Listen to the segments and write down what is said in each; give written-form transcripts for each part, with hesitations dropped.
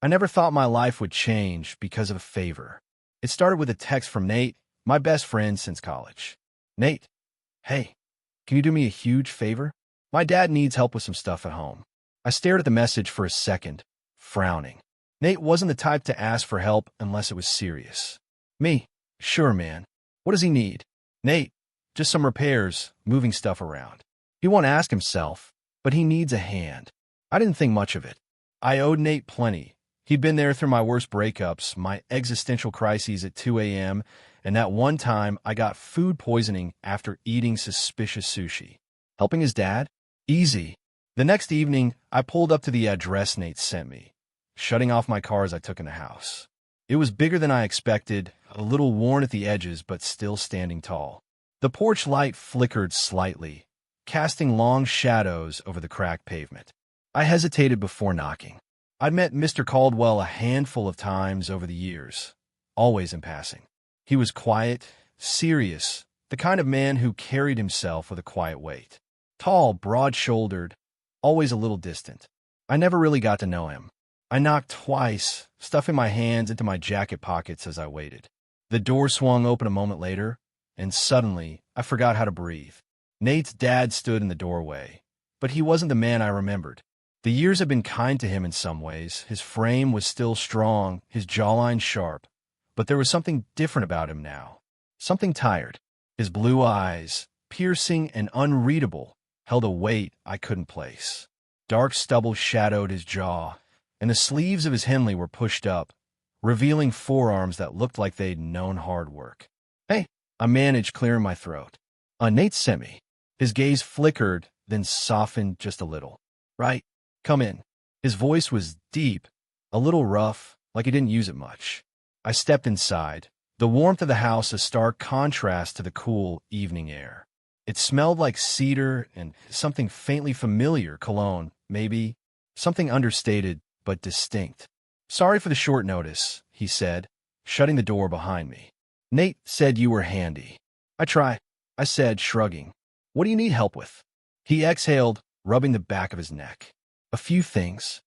I never thought my life would change because of a favor. It started with a text from Nate, my best friend since college. Nate, hey, can you do me a huge favor? My dad needs help with some stuff at home. I stared at the message for a second, frowning. Nate wasn't the type to ask for help unless it was serious. Me, sure, man. What does he need? Nate, just some repairs, moving stuff around. He won't ask himself, but he needs a hand. I didn't think much of it. I owed Nate plenty. He'd been there through my worst breakups, my existential crises at 2 a.m., and that one time I got food poisoning after eating suspicious sushi. Helping his dad? Easy. The next evening, I pulled up to the address Nate sent me, shutting off my car as I took in the house. It was bigger than I expected, a little worn at the edges, but still standing tall. The porch light flickered slightly, casting long shadows over the cracked pavement. I hesitated before knocking. I'd met Mr. Caldwell a handful of times over the years, always in passing. He was quiet, serious, the kind of man who carried himself with a quiet weight. Tall, broad-shouldered, always a little distant. I never really got to know him. I knocked twice, stuffing my hands into my jacket pockets as I waited. The door swung open a moment later, and suddenly I forgot how to breathe. Nate's dad stood in the doorway, but he wasn't the man I remembered. The years had been kind to him in some ways. His frame was still strong, his jawline sharp, but there was something different about him now. Something tired. His blue eyes, piercing and unreadable, held a weight I couldn't place. Dark stubble shadowed his jaw, and the sleeves of his Henley were pushed up, revealing forearms that looked like they'd known hard work. Hey, I managed clearing my throat. Nate sent me. His gaze flickered, then softened just a little. Right. Come in. His voice was deep, a little rough, like he didn't use it much. I stepped inside, the warmth of the house a stark contrast to the cool evening air. It smelled like cedar and something faintly familiar, cologne, maybe, something understated but distinct. Sorry for the short notice, he said, shutting the door behind me. Nate said you were handy. I try, I said, shrugging. What do you need help with? He exhaled, rubbing the back of his neck. A few things.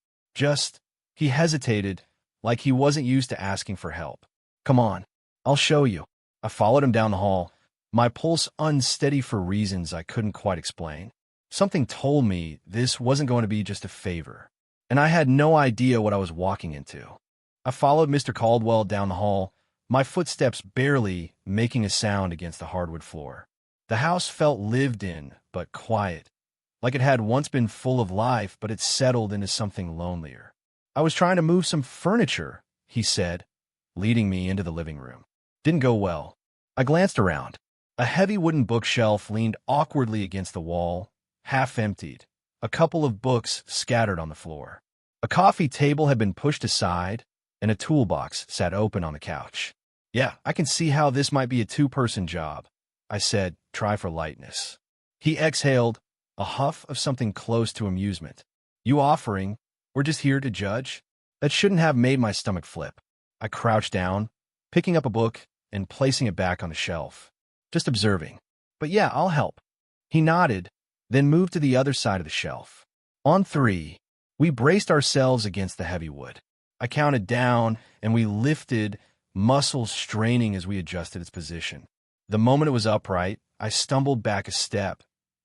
He hesitated, like he wasn't used to asking for help. Come on, I'll show you. I followed him down the hall, my pulse unsteady for reasons I couldn't quite explain. Something told me this wasn't going to be just a favor, and I had no idea what I was walking into. I followed Mr. Caldwell down the hall, my footsteps barely making a sound against the hardwood floor. The house felt lived in, but quiet. Like it had once been full of life, but it settled into something lonelier. I was trying to move some furniture, he said, leading me into the living room. Didn't go well. I glanced around. A heavy wooden bookshelf leaned awkwardly against the wall, half emptied, a couple of books scattered on the floor. A coffee table had been pushed aside, and a toolbox sat open on the couch. Yeah, I can see how this might be a two-person job, I said, try for lightness. He exhaled, a huff of something close to amusement. You offering, we're just here to judge? That shouldn't have made my stomach flip. I crouched down, picking up a book and placing it back on the shelf. Just observing. But yeah, I'll help. He nodded, then moved to the other side of the shelf. On 3, we braced ourselves against the heavy wood. I counted down, and we lifted, muscles straining as we adjusted its position. The moment it was upright, I stumbled back a step,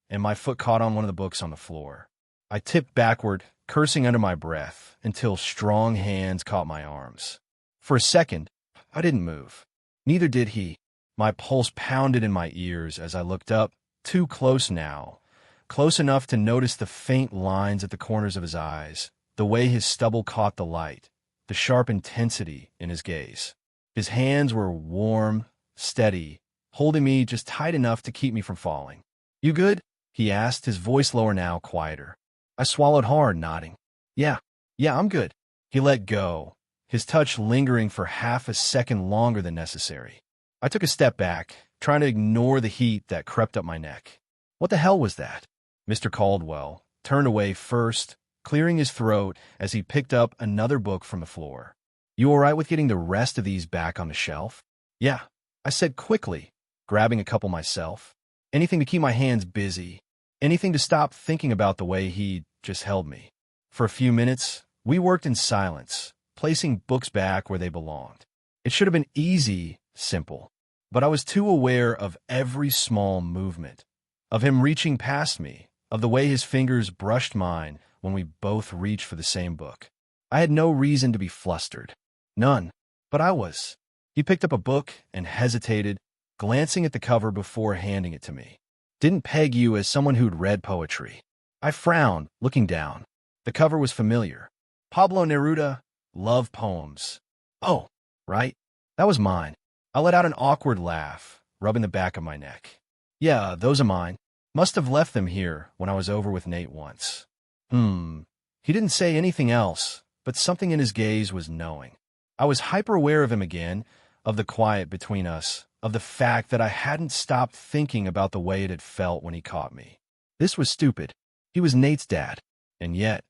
and my foot caught on one of the books on the floor. I tipped backward, cursing under my breath, until strong hands caught my arms. For a second, I didn't move. Neither did he. My pulse pounded in my ears as I looked up, too close now, close enough to notice the faint lines at the corners of his eyes, the way his stubble caught the light, the sharp intensity in his gaze. His hands were warm, steady, holding me just tight enough to keep me from falling. You good? He asked, his voice lower now, quieter. I swallowed hard, nodding. Yeah, I'm good. He let go, his touch lingering for half a second longer than necessary. I took a step back, trying to ignore the heat that crept up my neck. What the hell was that? Mr. Caldwell turned away first, clearing his throat as he picked up another book from the floor. You all right with getting the rest of these back on the shelf? Yeah, I said quickly, grabbing a couple myself. Anything to keep my hands busy. Anything to stop thinking about the way he just held me. For a few minutes, we worked in silence, placing books back where they belonged. It should have been easy, simple, but I was too aware of every small movement, of him reaching past me, of the way his fingers brushed mine when we both reached for the same book. I had no reason to be flustered. None. But I was. He picked up a book and hesitated, glancing at the cover before handing it to me. Didn't peg you as someone who'd read poetry. I frowned, looking down. The cover was familiar. Pablo Neruda, Love Poems. Oh, right. That was mine. I let out an awkward laugh, rubbing the back of my neck. Yeah, those are mine. Must have left them here when I was over with Nate once. He didn't say anything else, but something in his gaze was knowing. I was hyper-aware of him again, of the quiet between us, of the fact that I hadn't stopped thinking about the way it had felt when he caught me. This was stupid. He was Nate's dad. And yet,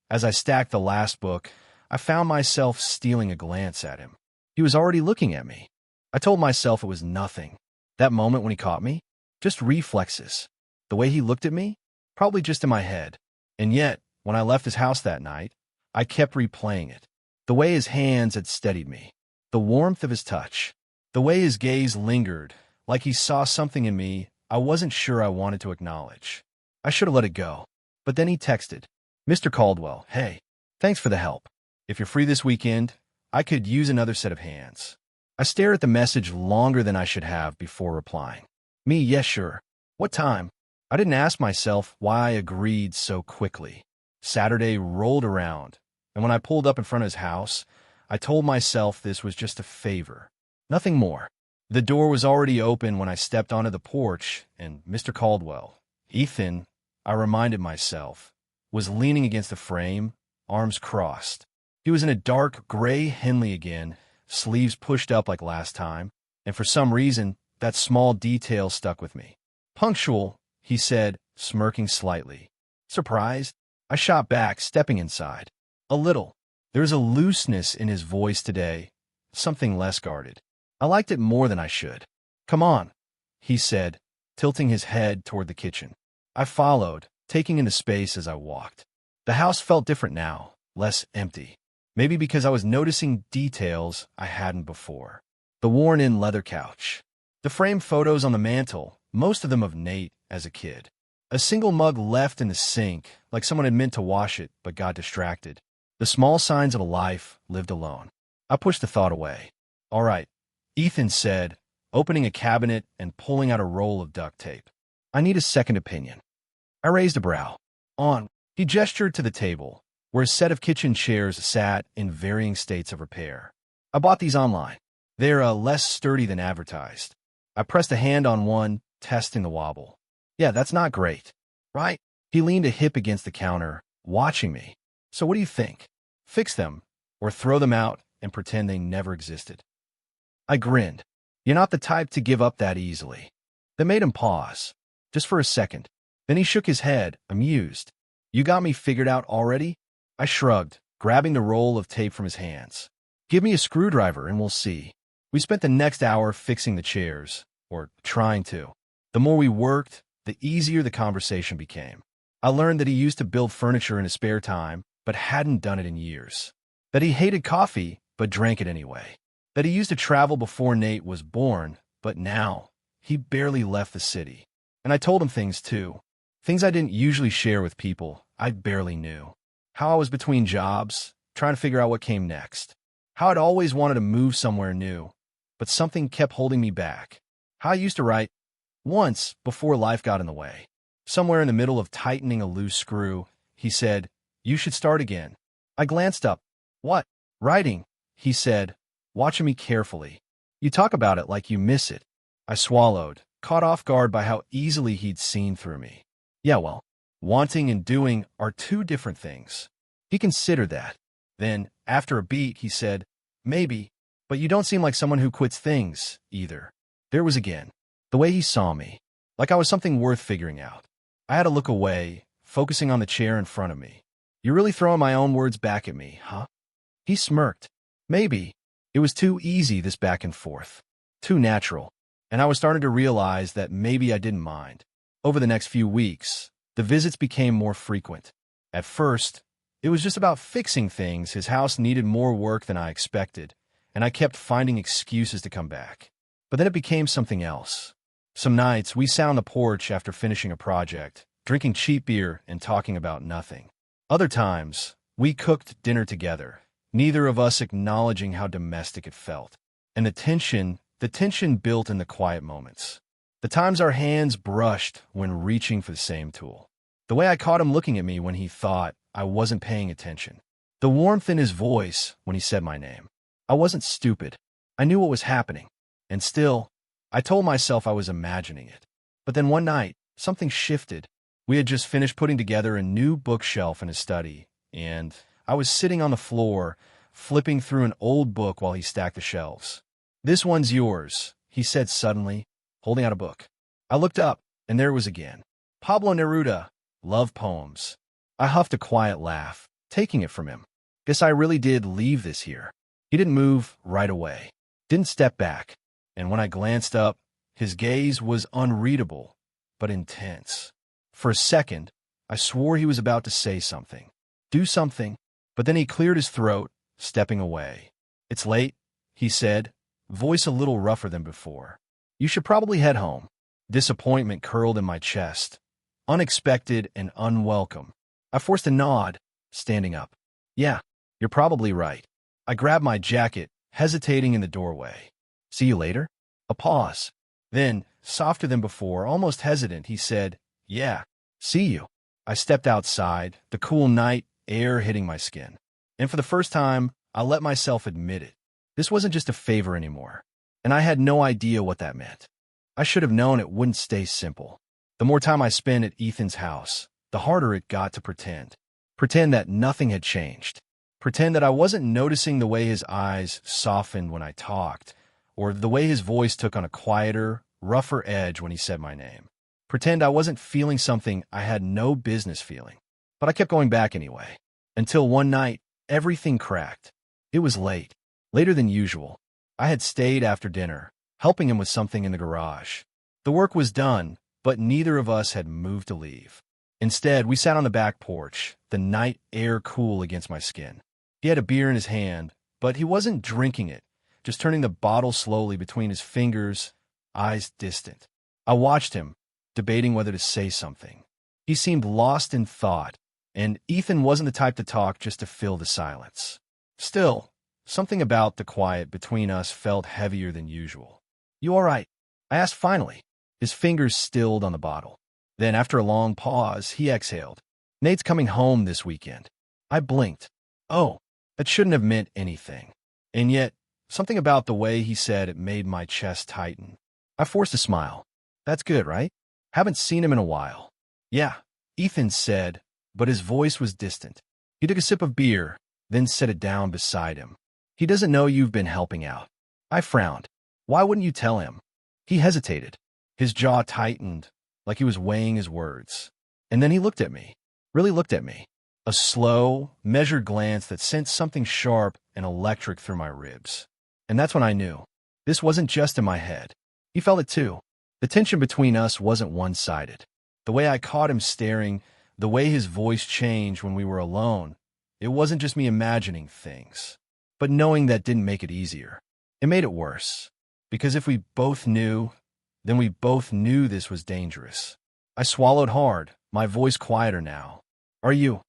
as I stacked the last book, I found myself stealing a glance at him. He was already looking at me. I told myself it was nothing. That moment when he caught me? Just reflexes. The way he looked at me? Probably just in my head. And yet, when I left his house that night, I kept replaying it. The way his hands had steadied me. The warmth of his touch. The way his gaze lingered, like he saw something in me I wasn't sure I wanted to acknowledge. I should have let it go. But then he texted, "Mr. Caldwell, hey, thanks for the help. If you're free this weekend, I could use another set of hands." I stared at the message longer than I should have before replying. Me, yes, sure. What time? I didn't ask myself why I agreed so quickly. Saturday rolled around, and when I pulled up in front of his house, I told myself this was just a favor. Nothing more. The door was already open when I stepped onto the porch, and Mr. Caldwell, Ethan, I reminded myself, was leaning against the frame, arms crossed. He was in a dark gray Henley again, sleeves pushed up like last time, and for some reason, that small detail stuck with me. "Punctual," he said, smirking slightly. Surprised, I shot back, stepping inside. A little. There was a looseness in his voice today, something less guarded. I liked it more than I should. "Come on," he said, tilting his head toward the kitchen. I followed, taking in the space as I walked. The house felt different now, less empty. Maybe because I was noticing details I hadn't before. The worn-in leather couch. The framed photos on the mantel, most of them of Nate as a kid. A single mug left in the sink, like someone had meant to wash it but got distracted. The small signs of a life lived alone. I pushed the thought away. "All right," Ethan said, opening a cabinet and pulling out a roll of duct tape. "I need a second opinion." I raised a brow. "On." He gestured to the table, where a set of kitchen chairs sat in varying states of repair. "I bought these online. They're less sturdy than advertised." I pressed a hand on one, testing the wobble. "Yeah, that's not great, right?" He leaned a hip against the counter, watching me. "So what do you think? Fix them, or throw them out and pretend they never existed?" I grinned. "You're not the type to give up that easily." That made him pause, just for a second. Then he shook his head, amused. "You got me figured out already?" I shrugged, grabbing the roll of tape from his hands. "Give me a screwdriver and we'll see." We spent the next hour fixing the chairs, or trying to. The more we worked, the easier the conversation became. I learned that he used to build furniture in his spare time, but hadn't done it in years. That he hated coffee, but drank it anyway. That he used to travel before Nate was born, but now he barely left the city. And I told him things too. Things I didn't usually share with people I barely knew. How I was between jobs, trying to figure out what came next. How I'd always wanted to move somewhere new, but something kept holding me back. How I used to write once before life got in the way. Somewhere in the middle of tightening a loose screw, he said, "You should start again." I glanced up. "What?" "Writing," he said, watching me carefully. "You talk about it like you miss it." I swallowed, caught off guard by how easily he'd seen through me. "Yeah, well, wanting and doing are two different things." He considered that. Then, after a beat, he said, "Maybe, but you don't seem like someone who quits things, either." There was again. The way he saw me, like I was something worth figuring out. I had to look away, focusing on the chair in front of me. "You're really throwing my own words back at me, huh?" He smirked. Maybe. It was too easy, this back and forth. Too natural. And I was starting to realize that maybe I didn't mind. Over the next few weeks, the visits became more frequent. At first, It was just about fixing things. His house needed more work than I expected, and I kept finding excuses to come back. But then it became something else. Some nights, we sat on the porch after finishing a project, drinking cheap beer and talking about nothing. Other times, we cooked dinner together, neither of us acknowledging how domestic it felt. And the tension built in the quiet moments. The times our hands brushed when reaching for the same tool. The way I caught him looking at me when he thought I wasn't paying attention. The warmth in his voice when he said my name. I wasn't stupid. I knew what was happening. And still, I told myself I was imagining it. But then one night, something shifted. We had just finished putting together a new bookshelf in his study, and I was sitting on the floor, flipping through an old book while he stacked the shelves. "This one's yours," he said suddenly, holding out a book. I looked up, and there it was again. Pablo Neruda, Love Poems. I huffed a quiet laugh, taking it from him. Guess I really did leave this here. He didn't move right away, didn't step back, and when I glanced up, his gaze was unreadable, but intense. For a second, I swore he was about to say something, do something, but then he cleared his throat, stepping away. "It's late," he said, voice a little rougher than before. "You should probably head home." Disappointment curled in my chest, unexpected and unwelcome. I forced a nod, standing up. "Yeah, you're probably right." I grabbed my jacket, hesitating in the doorway. "See you later?" A pause. Then, softer than before, almost hesitant, he said, "Yeah, see you." I stepped outside, the cool night air hitting my skin. And for the first time, I let myself admit it. This wasn't just a favor anymore, and I had no idea what that meant. I should have known it wouldn't stay simple. The more time I spent at Ethan's house, the harder it got to pretend. Pretend that nothing had changed. Pretend that I wasn't noticing the way his eyes softened when I talked, or the way his voice took on a quieter, rougher edge when he said my name. Pretend I wasn't feeling something I had no business feeling. But I kept going back anyway. Until one night, everything cracked. It was late. Later than usual. I had stayed after dinner, helping him with something in the garage. The work was done, but neither of us had moved to leave. Instead, we sat on the back porch, the night air cool against my skin. He had a beer in his hand, but he wasn't drinking it, just turning the bottle slowly between his fingers, eyes distant. I watched him, debating whether to say something. He seemed lost in thought, and Ethan wasn't the type to talk just to fill the silence. Still, something about the quiet between us felt heavier than usual. "You all right?" I asked finally, his fingers stilled on the bottle. Then, after a long pause, he exhaled. "Nate's coming home this weekend." I blinked. Oh, that shouldn't have meant anything. And yet, something about the way he said it made my chest tighten. I forced a smile. "That's good, right? Haven't seen him in a while." "Yeah," Ethan said, but his voice was distant. He took a sip of beer, then set it down beside him. "He doesn't know you've been helping out." I frowned. "Why wouldn't you tell him?" He hesitated. His jaw tightened, like he was weighing his words. And then he looked at me, really looked at me. A slow, measured glance that sent something sharp and electric through my ribs. And that's when I knew. This wasn't just in my head. He felt it too. The tension between us wasn't one-sided. The way I caught him staring, the way his voice changed when we were alone, it wasn't just me imagining things. But knowing that didn't make it easier. It made it worse. Because if we both knew, then we both knew this was dangerous. I swallowed hard, my voice quieter now. "Are you?"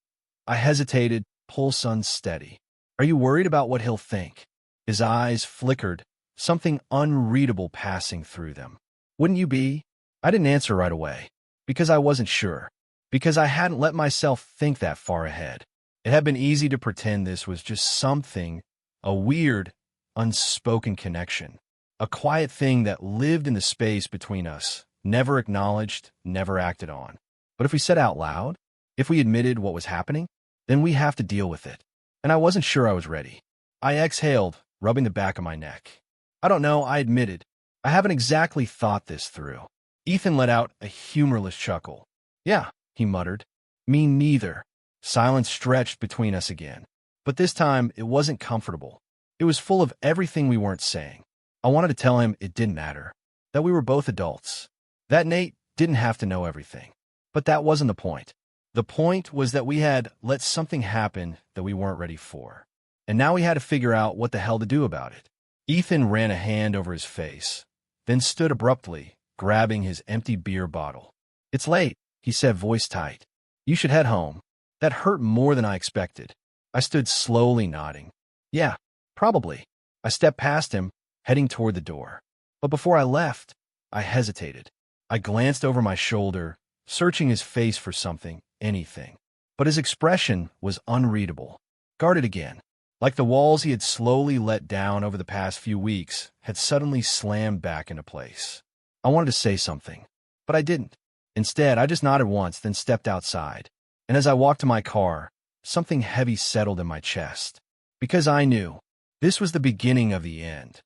I hesitated, pulse unsteady. "Are you worried about what he'll think?" His eyes flickered, something unreadable passing through them. "Wouldn't you be?" I didn't answer right away. Because I wasn't sure. Because I hadn't let myself think that far ahead. It had been easy to pretend this was just something, a weird, unspoken connection. A quiet thing that lived in the space between us, never acknowledged, never acted on. But if we said out loud, if we admitted what was happening, then we have to deal with it. And I wasn't sure I was ready. I exhaled, rubbing the back of my neck. "I don't know," I admitted. "I haven't exactly thought this through." Ethan let out a humorless chuckle. "Yeah," he muttered. "Me neither." Silence stretched between us again. But this time, it wasn't comfortable. It was full of everything we weren't saying. I wanted to tell him it didn't matter, that we were both adults, that Nate didn't have to know everything. But that wasn't the point. The point was that we had let something happen that we weren't ready for. And now we had to figure out what the hell to do about it. Ethan ran a hand over his face, then stood abruptly, grabbing his empty beer bottle. "It's late," he said, voice tight. "You should head home." That hurt more than I expected. I stood slowly nodding. "Yeah, probably." I stepped past him, heading toward the door. But before I left, I hesitated. I glanced over my shoulder, searching his face for something, anything. But his expression was unreadable. Guarded again. Like the walls he had slowly let down over the past few weeks had suddenly slammed back into place. I wanted to say something, but I didn't. Instead, I just nodded once, then stepped outside. And as I walked to my car, something heavy settled in my chest. Because I knew this was the beginning of the end.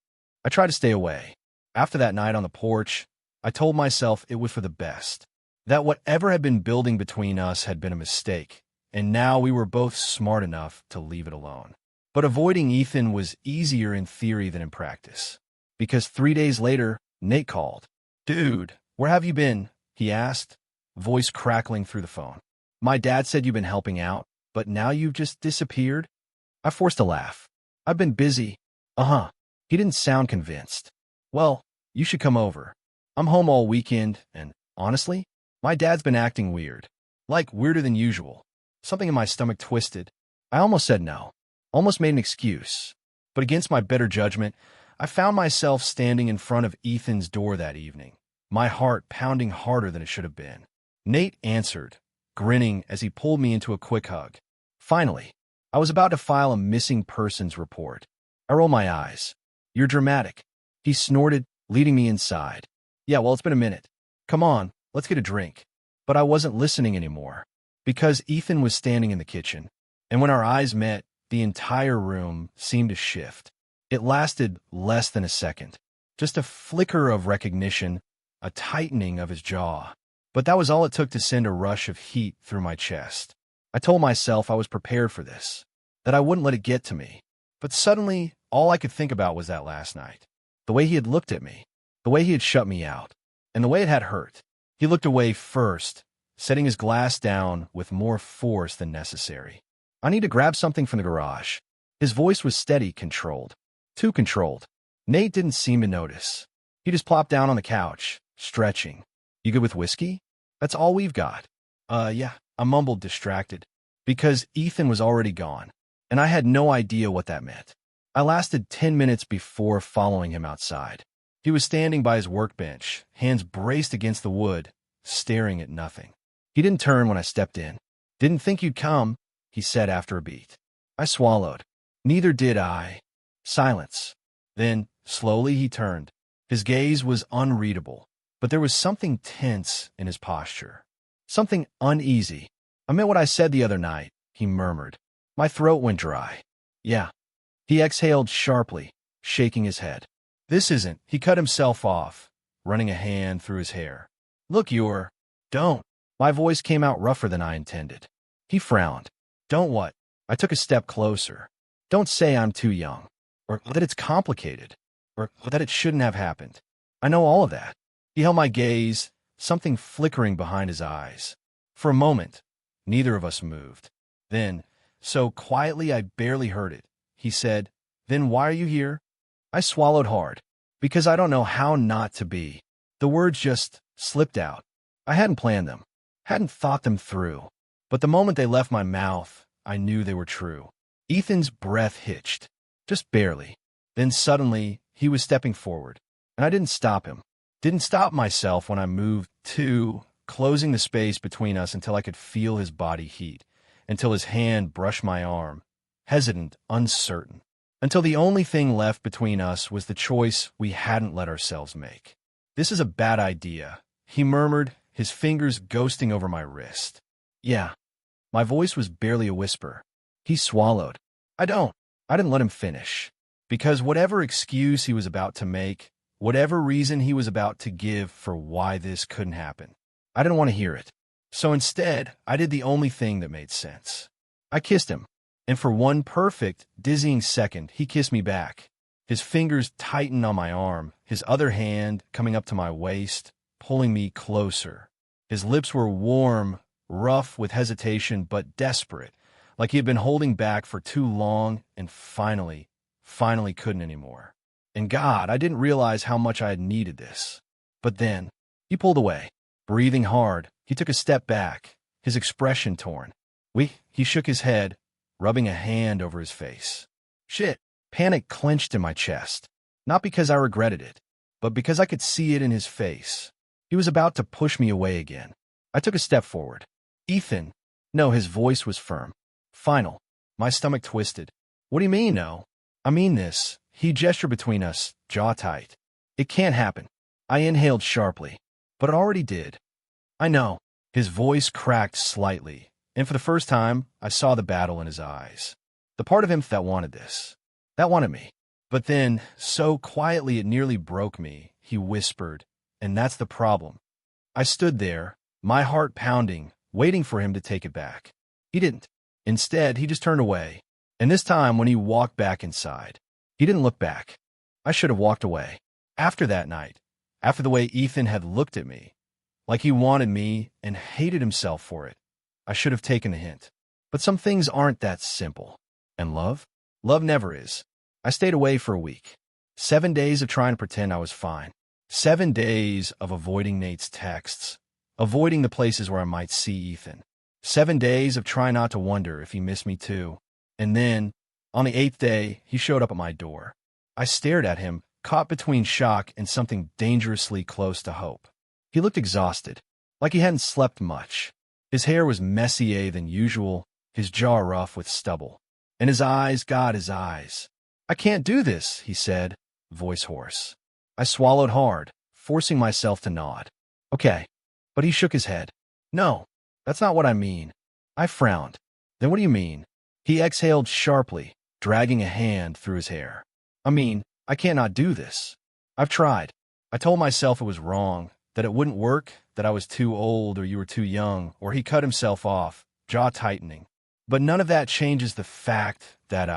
I tried to stay away. After that night on the porch, I told myself it was for the best. That whatever had been building between us had been a mistake, and now we were both smart enough to leave it alone. But avoiding Ethan was easier in theory than in practice. Because 3 days later, Nate called. "Dude, where have you been?" he asked, voice crackling through the phone. "My dad said you've been helping out, but now you've just disappeared?" I forced a laugh. "I've been busy." "Uh-huh." He didn't sound convinced. "Well, you should come over. I'm home all weekend, and honestly, my dad's been acting weird. Like, weirder than usual." Something in my stomach twisted. I almost said no. Almost made an excuse. But against my better judgment, I found myself standing in front of Ethan's door that evening, my heart pounding harder than it should have been. Nate answered, grinning as he pulled me into a quick hug. Finally, I was about to file a missing persons report. I rolled my eyes. "You're dramatic," he snorted, leading me inside. "Yeah, well, it's been a minute. Come on, let's get a drink." But I wasn't listening anymore, because Ethan was standing in the kitchen, and when our eyes met, the entire room seemed to shift. It lasted less than a second. Just a flicker of recognition, a tightening of his jaw. But that was all it took to send a rush of heat through my chest. I told myself I was prepared for this, that I wouldn't let it get to me. But suddenly, all I could think about was that last night. The way he had looked at me, the way he had shut me out, and the way it had hurt. He looked away first, setting his glass down with more force than necessary. "I need to grab something from the garage." His voice was steady, controlled. Too controlled. Nate didn't seem to notice. He just plopped down on the couch, stretching. "You good with whiskey?" "That's all we've got." Yeah," I mumbled, distracted, because Ethan was already gone, and I had no idea what that meant. I lasted 10 minutes before following him outside. He was standing by his workbench, hands braced against the wood, staring at nothing. He didn't turn when I stepped in. "Didn't think you'd come," he said after a beat. I swallowed. "Neither did I." Silence. Then, slowly he turned. His gaze was unreadable, but there was something tense in his posture. Something uneasy. "I meant what I said the other night," he murmured. My throat went dry. "Yeah." He exhaled sharply, shaking his head. "This isn't." He cut himself off, running a hand through his hair. "Look, you're—" "Don't." My voice came out rougher than I intended. He frowned. "Don't what?" I took a step closer. "Don't say I'm too young, or that it's complicated, or that it shouldn't have happened. I know all of that." He held my gaze, something flickering behind his eyes. For a moment, neither of us moved. Then, so quietly I barely heard it, he said, "Then why are you here?" I swallowed hard, because I don't know how not to be. The words just slipped out. I hadn't planned them, hadn't thought them through. But the moment they left my mouth, I knew they were true. Ethan's breath hitched, just barely. Then suddenly, he was stepping forward, and I didn't stop him. Didn't stop myself when I moved too, closing the space between us until I could feel his body heat, until his hand brushed my arm, hesitant, uncertain, until the only thing left between us was the choice we hadn't let ourselves make. "This is a bad idea," he murmured, his fingers ghosting over my wrist. "Yeah." My voice was barely a whisper. He swallowed. I didn't let him finish. Because whatever excuse he was about to make, whatever reason he was about to give for why this couldn't happen, I didn't want to hear it. So instead, I did the only thing that made sense. I kissed him, and for one perfect, dizzying second, he kissed me back. His fingers tightened on my arm, his other hand coming up to my waist, pulling me closer. His lips were warm, rough with hesitation but desperate, like he had been holding back for too long and finally couldn't anymore. And God, I didn't realize how much I had needed this. But then, he pulled away. Breathing hard, he took a step back, his expression torn. He shook his head, rubbing a hand over his face. Shit. Panic clenched in my chest. Not because I regretted it, but because I could see it in his face. He was about to push me away again. I took a step forward. Ethan. No, his voice was firm. Final. My stomach twisted. What do you mean, no? I mean this. He gestured between us, jaw tight. It can't happen. I inhaled sharply. But it already did. I know. His voice cracked slightly, and for the first time, I saw the battle in his eyes. The part of him that wanted this. That wanted me. But then, so quietly it nearly broke me, he whispered, and that's the problem. I stood there, my heart pounding, waiting for him to take it back. He didn't. Instead, he just turned away. And this time, when he walked back inside, he didn't look back. I should have walked away. After that night, after the way Ethan had looked at me, like he wanted me and hated himself for it, I should have taken the hint. But some things aren't that simple. And love? Love never is. I stayed away for a week. 7 days of trying to pretend I was fine. 7 days of avoiding Nate's texts, avoiding the places where I might see Ethan. 7 days of trying not to wonder if he missed me too. And then, on the 8th day, he showed up at my door. I stared at him, caught between shock and something dangerously close to hope. He looked exhausted, like he hadn't slept much. His hair was messier than usual, his jaw rough with stubble. And his eyes, God, his eyes. I can't do this, he said, voice hoarse. I swallowed hard, forcing myself to nod. Okay. But he shook his head. No, that's not what I mean. I frowned. Then what do you mean? He exhaled sharply, dragging a hand through his hair. I mean, I can't not do this. I've tried. I told myself it was wrong, that it wouldn't work, that I was too old or you were too young, or he cut himself off, jaw tightening. But none of that changes the fact that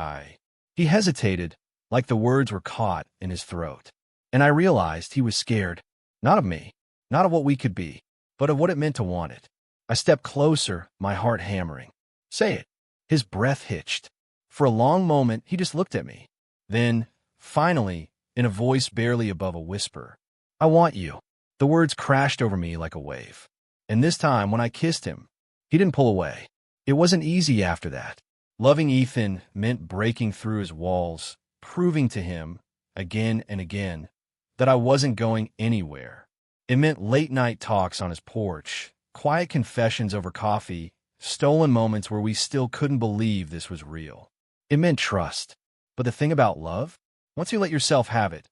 He hesitated, like the words were caught in his throat. And I realized he was scared, not of me, not of what we could be, but of what it meant to want it. I stepped closer, my heart hammering. Say it. His breath hitched. For a long moment, he just looked at me. Then, finally, in a voice barely above a whisper, I want you. The words crashed over me like a wave. And this time, when I kissed him, he didn't pull away. It wasn't easy after that. Loving Ethan meant breaking through his walls, proving to him, again and again, that I wasn't going anywhere. It meant late-night talks on his porch, quiet confessions over coffee, stolen moments where we still couldn't believe this was real. It meant trust. But the thing about love? Once you let yourself have it,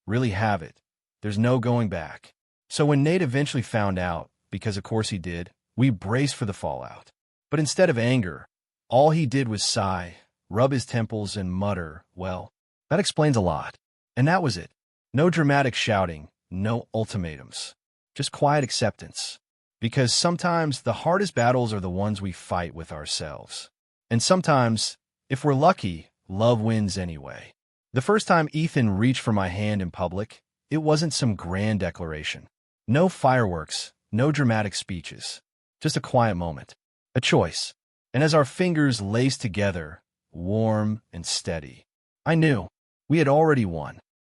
really have it, there's no going back. So when Nate eventually found out, because of course he did, we braced for the fallout. But instead of anger, all he did was sigh, rub his temples, and mutter, well, that explains a lot. And that was it. No dramatic shouting, no ultimatums. Just quiet acceptance. Because sometimes the hardest battles are the ones we fight with ourselves. And sometimes, if we're lucky, love wins anyway. The first time Ethan reached for my hand in public, it wasn't some grand declaration. No fireworks, no dramatic speeches. Just a quiet moment. A choice. And as our fingers laced together, warm and steady, I knew we had already won.